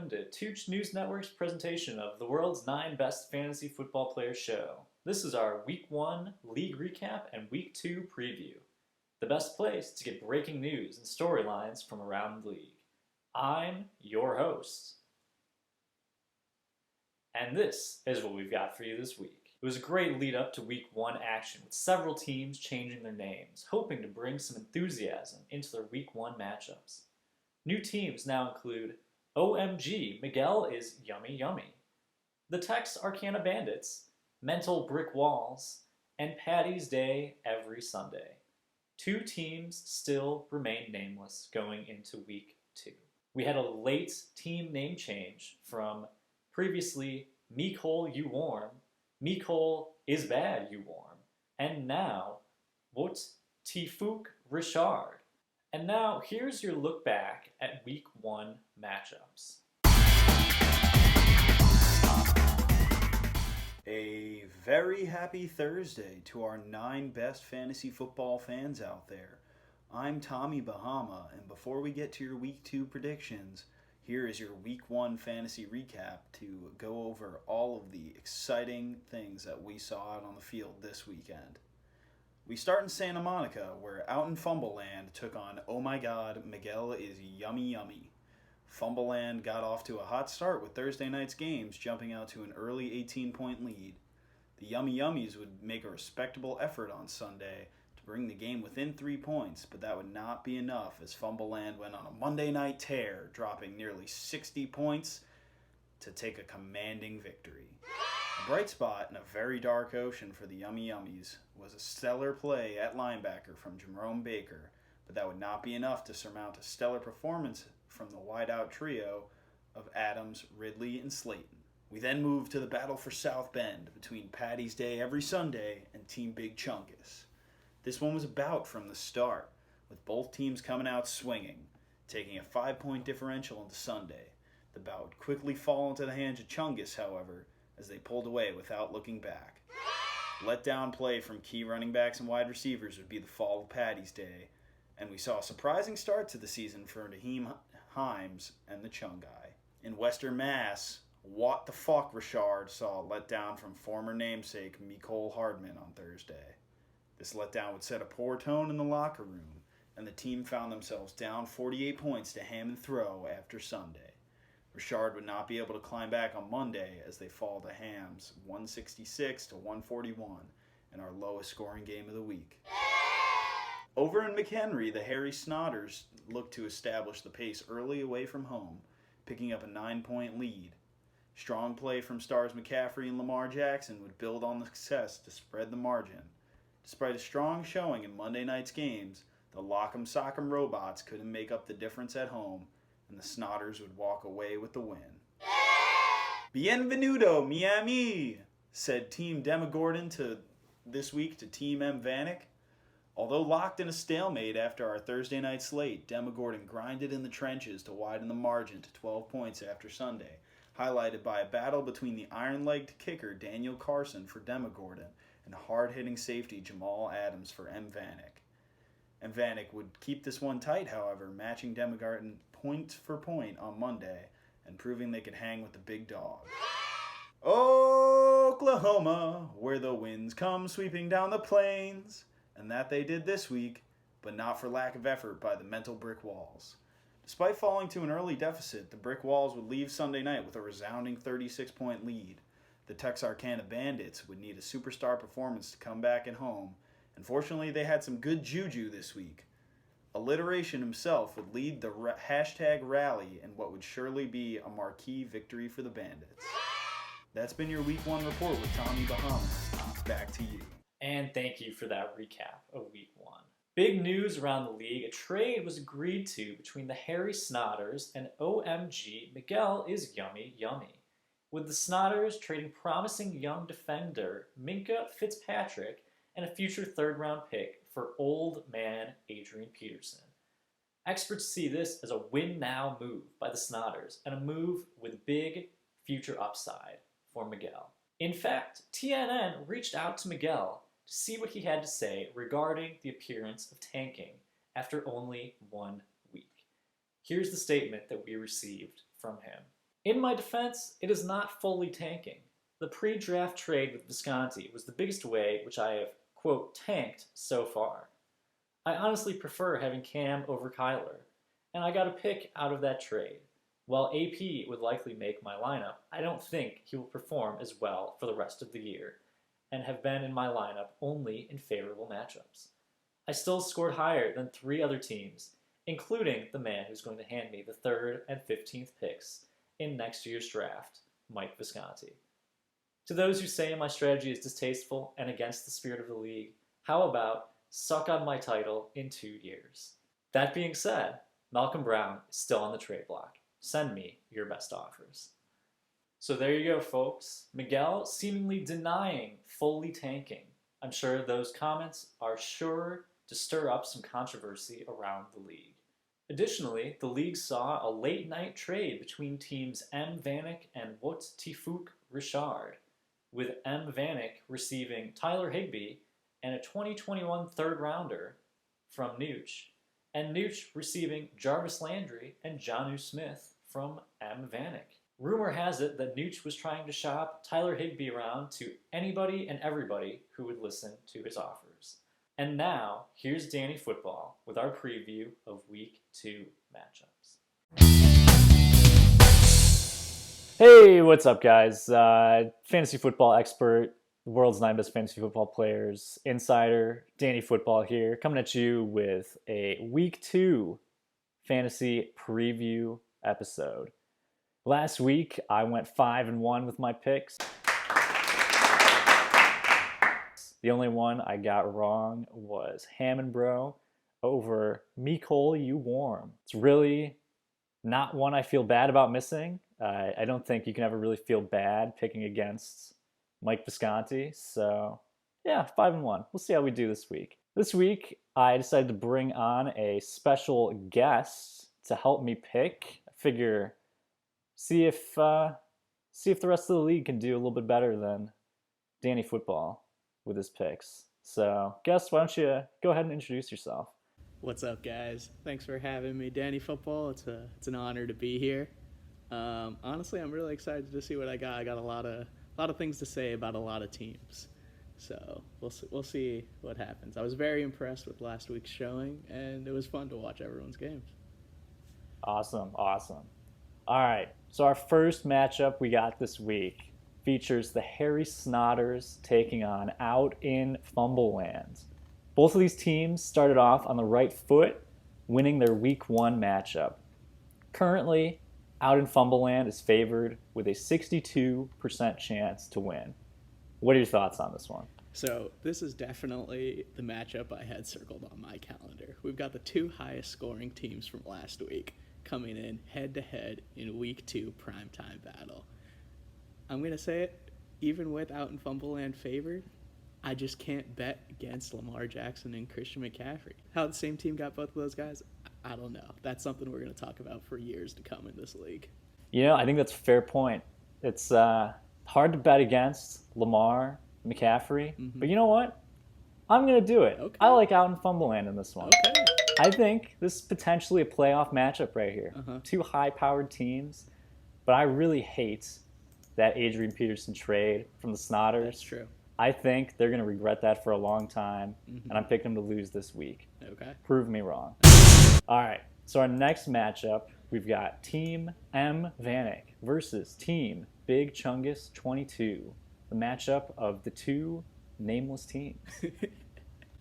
welcome to Tucc News Network's presentation of the world's 9 best fantasy football players show. This is our Week 1 league recap and Week 2 preview. The best place to get breaking news and storylines from around the league. I'm your host. And this is what we've got for you this week. It was a great lead up to Week 1 action with several teams changing their names, hoping to bring some enthusiasm into their Week 1 matchups. New teams now include OMG, Miguel is Yummy Yummy, the Tex Arcana Bandits, Mental Brick Walls, and Patty's Day every Sunday. 2 teams still remain nameless going into Week 2. We had a late team name change from previously Meekole You Warm, Meekole Is Bad You Warm, and now What Tucc Richard. And now, here's your look back at Week 1 matchups. A very happy Thursday to our 9 best fantasy football fans out there. I'm Tommy Bahama, and before we get to your Week 2 predictions, here is your Week 1 fantasy recap to go over all of the exciting things that we saw out on the field this weekend. We start in Santa Monica, where Out in Fumbleland took on Oh My God, Miguel is Yummy Yummy. Fumbleland got off to a hot start with Thursday night's games, jumping out to an early 18-point lead. The Yummy Yummies would make a respectable effort on Sunday to bring the game within 3 points, but that would not be enough as Fumbleland went on a Monday night tear, dropping nearly 60 points to take a commanding victory. A bright spot in a very dark ocean for the Yummy Yummies was a stellar play at linebacker from Jerome Baker, but that would not be enough to surmount a stellar performance from the wideout trio of Adams, Ridley, and Slayton. We then moved to the battle for South Bend between Patty's Day every Sunday and Team Big Chunkus. This one was a bout from the start, with both teams coming out swinging, taking a 5-point differential into Sunday. The bout would quickly fall into the hands of Chungus, however, as they pulled away without looking back. Letdown play from key running backs and wide receivers would be the fall of Patty's Day, and we saw a surprising start to the season for Naheem Himes and the Chungai. In Western Mass, What the Fuck Richard saw a letdown from former namesake Mecole Hardman on Thursday. This letdown would set a poor tone in the locker room, and the team found themselves down 48 points to Ham and Throw after Sunday. Richard would not be able to climb back on Monday as they fall to Ham's 166 to 141 in our lowest scoring game of the week. Over in McHenry, the Harry Snotters looked to establish the pace early away from home, picking up a 9-point lead. Strong play from stars McCaffrey and Lamar Jackson would build on the success to spread the margin. Despite a strong showing in Monday night's games, the Lock'em Sock'em Robots couldn't make up the difference at home, and the Snotters would walk away with the win. Bienvenido, Miami, said Team Demogorgon this week to Team M. Vanek. Although locked in a stalemate after our Thursday night slate, Demogorgon grinded in the trenches to widen the margin to 12 points after Sunday, highlighted by a battle between the iron-legged kicker Daniel Carson for Demogorgon and hard-hitting safety Jamal Adams for M. Vanek. M. Vanek would keep this one tight, however, matching Demogorgon point for point on Monday and proving they could hang with the big dog. Oklahoma, where the winds come sweeping down the plains. And that they did this week, but not for lack of effort by the Mental Brick Walls. Despite falling to an early deficit, the Brick Walls would leave Sunday night with a resounding 36-point lead. The Tex Arcana Bandits would need a superstar performance to come back at home, and fortunately they had some good juju this week. Alliteration himself would lead the hashtag rally in what would surely be a marquee victory for the Bandits. That's been your Week 1 report with Tommy Bahama. Back to you. And thank you for that recap of Week 1. Big news around the league, a trade was agreed to between the Harry Snotters and OMG Miguel is Yummy Yummy, with the Snotters trading promising young defender Minkah Fitzpatrick and a future third-round pick for old man Adrian Peterson. Experts see this as a win-now move by the Snotters and a move with big future upside for Miguel. In fact, TNN reached out to Miguel to see what he had to say regarding the appearance of tanking after only 1 week. Here's the statement that we received from him. In my defense, it is not fully tanking. The pre-draft trade with Visconti was the biggest way which I have, quote, tanked so far. I honestly prefer having Cam over Kyler, and I got a pick out of that trade. While AP would likely make my lineup, I don't think he will perform as well for the rest of the year, and have been in my lineup only in favorable matchups. I still scored higher than 3 other teams, including the man who's going to hand me the 3rd and 15th picks in next year's draft, Mike Visconti. To those who say my strategy is distasteful and against the spirit of the league, how about suck on my title in 2 years? That being said, Malcolm Brown is still on the trade block. Send me your best offers. So there you go, folks. Miguel seemingly denying fully tanking. I'm sure those comments are sure to stir up some controversy around the league. Additionally, the league saw a late-night trade between teams M. Vanek and Tucc Richard, with M. Vanek receiving Tyler Higbee and a 2021 third-rounder from Tucc, and Tucc receiving Jarvis Landry and Jonnu Smith from M. Vanek. Rumor has it that Tucc was trying to shop Tyler Higbee around to anybody and everybody who would listen to his offers. And now, here's Danny Football with our preview of Week 2 matchups. Hey, what's up, guys? Fantasy football expert, the world's 9 best fantasy football players, insider, Danny Football here, coming at you with a Week 2 fantasy preview episode. Last week, I went 5-1 with my picks. The only one I got wrong was Hammond Bro over Mecole You Warm. It's really not one I feel bad about missing. I don't think you can ever really feel bad picking against Mike Visconti. So, yeah, 5-1. We'll see how we do this week. This week, I decided to bring on a special guest to help me pick. I figure, see if the rest of the league can do a little bit better than Danny Football with his picks. So, guest, why don't you go ahead and introduce yourself? What's up, guys? Thanks for having me, Danny Football. It's an honor to be here. Honestly, I'm really excited to see what I got. I got a lot of things to say about a lot of teams. So we'll see what happens. I was very impressed with last week's showing, and it was fun to watch everyone's games. Awesome. All right, so our first matchup we got this week features the Harry Snotters taking on Out in Fumbleland. Both of these teams started off on the right foot, winning their Week 1 matchup. Currently, Out in Fumbleland is favored with a 62% chance to win. What are your thoughts on this one? So this is definitely the matchup I had circled on my calendar. We've got the 2 highest scoring teams from last week coming in head-to-head in Week 2 primetime battle. I'm going to say it, even with Out in Fumbleland favored, I just can't bet against Lamar Jackson and Christian McCaffrey. How the same team got both of those guys, I don't know. That's something we're going to talk about for years to come in this league. You know, I think that's a fair point. It's hard to bet against Lamar, McCaffrey, but you know what? I'm going to do it. Okay. I like Out in Fumbleland in this one. Okay. I think this is potentially a playoff matchup right here. 2 high-powered teams, but I really hate that Adrian Peterson trade from the Snotters. That's true. I think they're going to regret that for a long time, and I'm picking them to lose this week. Okay. Prove me wrong. All right, so our next matchup, we've got Team M. Vanek versus Team Big Chungus 22, the matchup of the 2 nameless teams.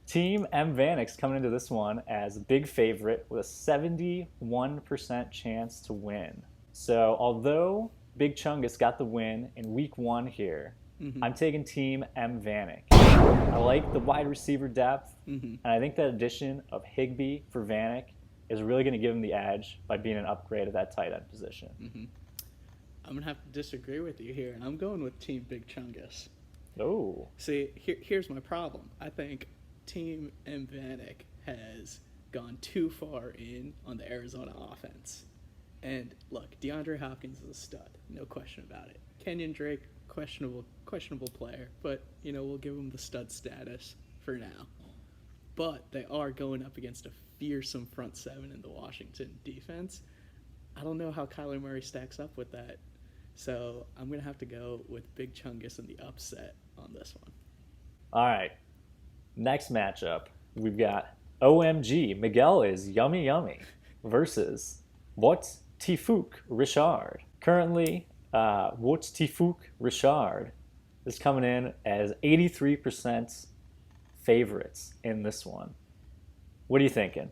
Team M. Vanek's coming into this one as a big favorite with a 71% chance to win. So although Big Chungus got the win in Week 1 here, I'm taking Team M. Vanek. I like the wide receiver depth, and I think that addition of Higbee for Vanek is really going to give him the edge by being an upgrade of that tight end position. I'm going to have to disagree with you here, and I'm going with Team Big Chungus. Oh. See, here's my problem. I think Team M. Vanek has gone too far in on the Arizona offense. And look, DeAndre Hopkins is a stud, no question about it. Kenyon Drake, questionable player, but we'll give him the stud status for now. But they are going up against a fearsome front 7 in the Washington defense. I don't know how Kyler Murray stacks up with that. So I'm going to have to go with Big Chungus and the upset on this one. All right. Next matchup, we've got OMG, Miguel is yummy yummy versus What Tifuk Richard. Currently, What Tifuk Richard is coming in as 83% favorites in this one. What are you thinking?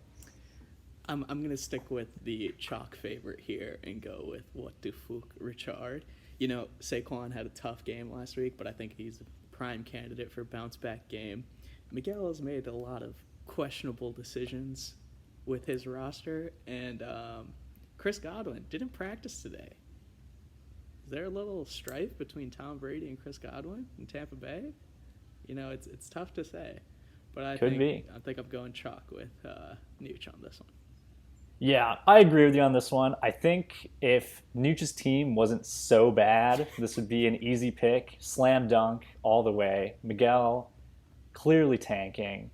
I'm going to stick with the chalk favorite here and go with What Tifuk Richard. You know, Saquon had a tough game last week, but I think he's a prime candidate for a bounce-back game. Miguel has made a lot of questionable decisions with his roster, and Chris Godwin didn't practice today. Is there a little strife between Tom Brady and Chris Godwin in Tampa Bay? You know, it's tough to say, but I think I'm going chalk with Nucc on this one. Yeah, I agree with you on this one. I think if Nucci's team wasn't so bad, this would be an easy pick, slam dunk all the way. Miguel clearly tanking.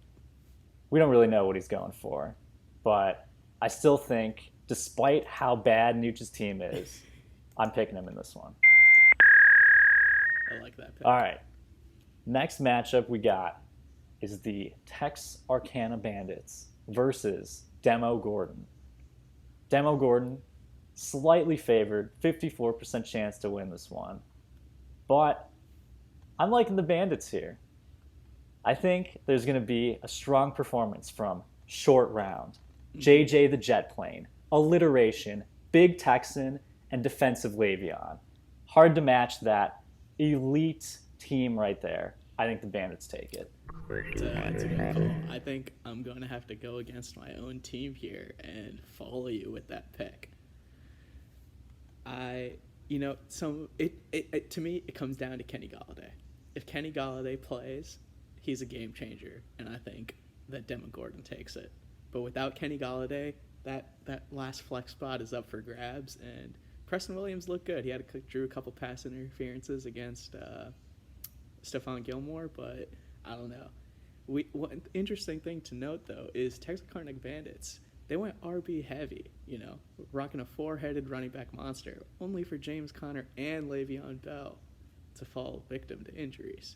We don't really know what he's going for, but I still think, despite how bad Nucci's team is, I'm picking him in this one. I like that pick. All right. Next matchup we got is the Texarkana Bandits versus Demo Gordon. Demo Gordon, slightly favored, 54% chance to win this one. But I'm liking the Bandits here. I think there's going to be a strong performance from Short Round, JJ the Jet Plane, Alliteration, Big Texan, and Defensive Le'Veon. Hard to match that elite team right there. I think the Bandits take it. That's a good call. I think I'm going to have to go against my own team here and follow you with that pick. To me, it comes down to Kenny Golladay. If Kenny Golladay plays, he's a game changer, and I think that Demo Gordon takes it. But without Kenny Golladay, that last flex spot is up for grabs, and Preston Williams looked good. He drew a couple pass interferences against Stephon Gilmore, but I don't know. One interesting thing to note, though, is Texarkana Bandits, they went RB heavy, rocking a four-headed running back monster, only for James Conner and Le'Veon Bell to fall victim to injuries.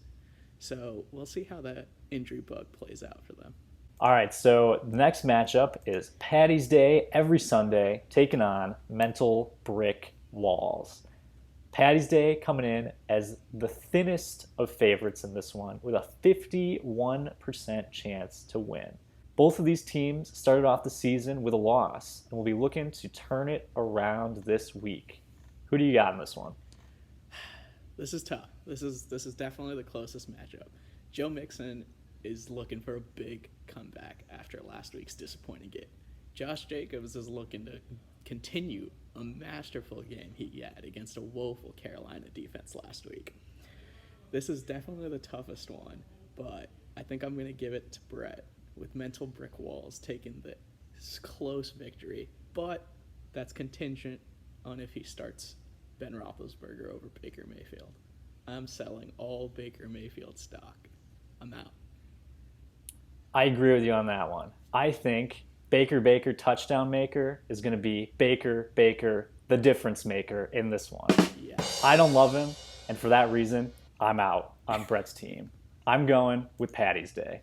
So we'll see how that injury bug plays out for them. All right, so the next matchup is Patty's Day every Sunday, taking on Mental Brick Walls. Patty's Day coming in as the thinnest of favorites in this one with a 51% chance to win. Both of these teams started off the season with a loss and will be looking to turn it around this week. Who do you got in this one? This is tough. This is definitely the closest matchup. Joe Mixon is looking for a big comeback after last week's disappointing game. Josh Jacobs is looking to continue a masterful game he had against a woeful Carolina defense last week. This is definitely the toughest one, but I think I'm going to give it to Brett with Mental Brick Walls taking the close victory, but that's contingent on if he starts Ben Roethlisberger over Baker Mayfield. I'm selling all Baker Mayfield stock. I'm out. I agree with you on that one. I think Baker touchdown maker is going to be Baker the difference maker in this one. Yeah. I don't love him, and for that reason, I'm out on Brett's team. I'm going with Patty's Day.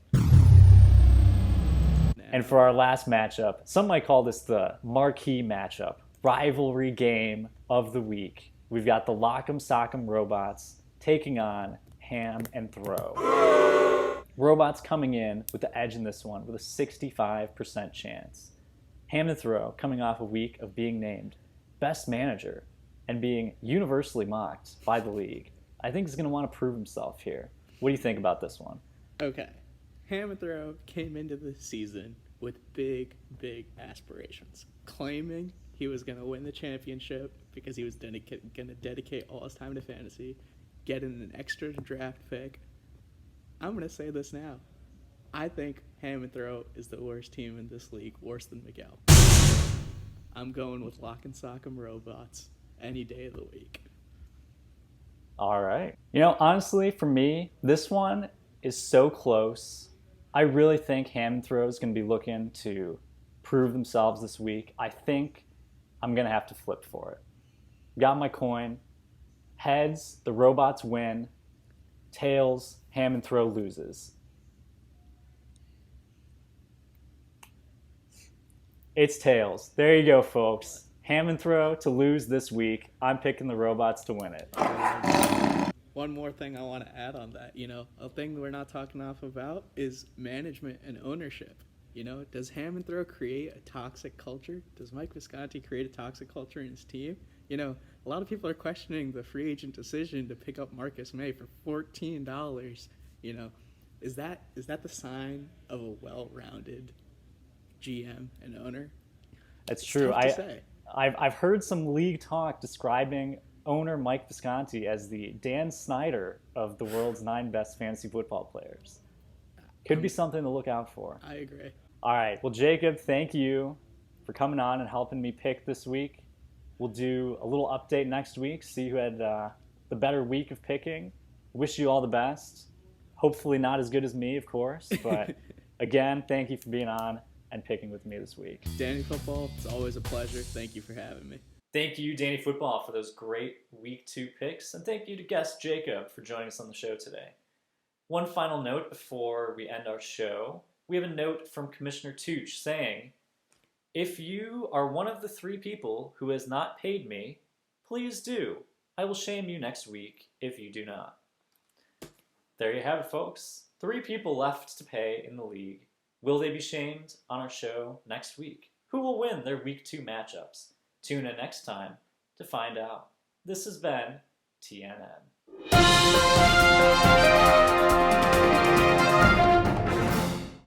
And for our last matchup, some might call this the marquee matchup, rivalry game of the week. We've got the Lock'em Sock'em Robots taking on Ham and Throw. Robots coming in with the edge in this one with a 65% chance. Ham and Throw coming off a week of being named best manager and being universally mocked by the league. I think he's going to want to prove himself here. What do you think about this one? Okay. Ham and Throw came into the season with big aspirations, claiming he was going to win the championship because he was going to dedicate all his time to fantasy, getting an extra draft pick. I'm going to say this now. I think Ham and Throw is the worst team in this league, worse than Miguel. I'm going with Lock and Sock'em Robots any day of the week. All right. Honestly, for me, this one is so close. I really think Ham and Throw is going to be looking to prove themselves this week. I think I'm going to have to flip for it. Got my coin. Heads, the robots win. Tails, Ham and Throw loses. It's tails. There you go, folks. Ham and Throw to lose this week. I'm picking the robots to win it. One more thing I want to add on that, a thing we're not talking enough about is management and ownership. Does Ham and Throw create a toxic culture? Does Mike Visconti create a toxic culture in his team? A lot of people are questioning the free agent decision to pick up Marcus May for $14. Is that the sign of a well-rounded GM and owner? It's true. Tough to say. I've heard some league talk describing owner Mike Visconti as the Dan Snyder of the world's 9 best fantasy football players. Could be something to look out for. I agree. All right. Well, Jacob, thank you for coming on and helping me pick this week. We'll do a little update next week, see who had the better week of picking. Wish you all the best. Hopefully not as good as me, of course. But again, thank you for being on and picking with me this week. Danny Football, it's always a pleasure. Thank you for having me. Thank you, Danny Football, for those great Week 2 picks. And thank you to guest Jacob for joining us on the show today. One final note before we end our show. We have a note from Commissioner Tucc saying, if you are one of the 3 people who has not paid me, please do. I will shame you next week if you do not. There you have it, folks. 3 people left to pay in the league. Will they be shamed on our show next week? Who will win their Week 2 matchups? Tune in next time to find out. This has been TNN.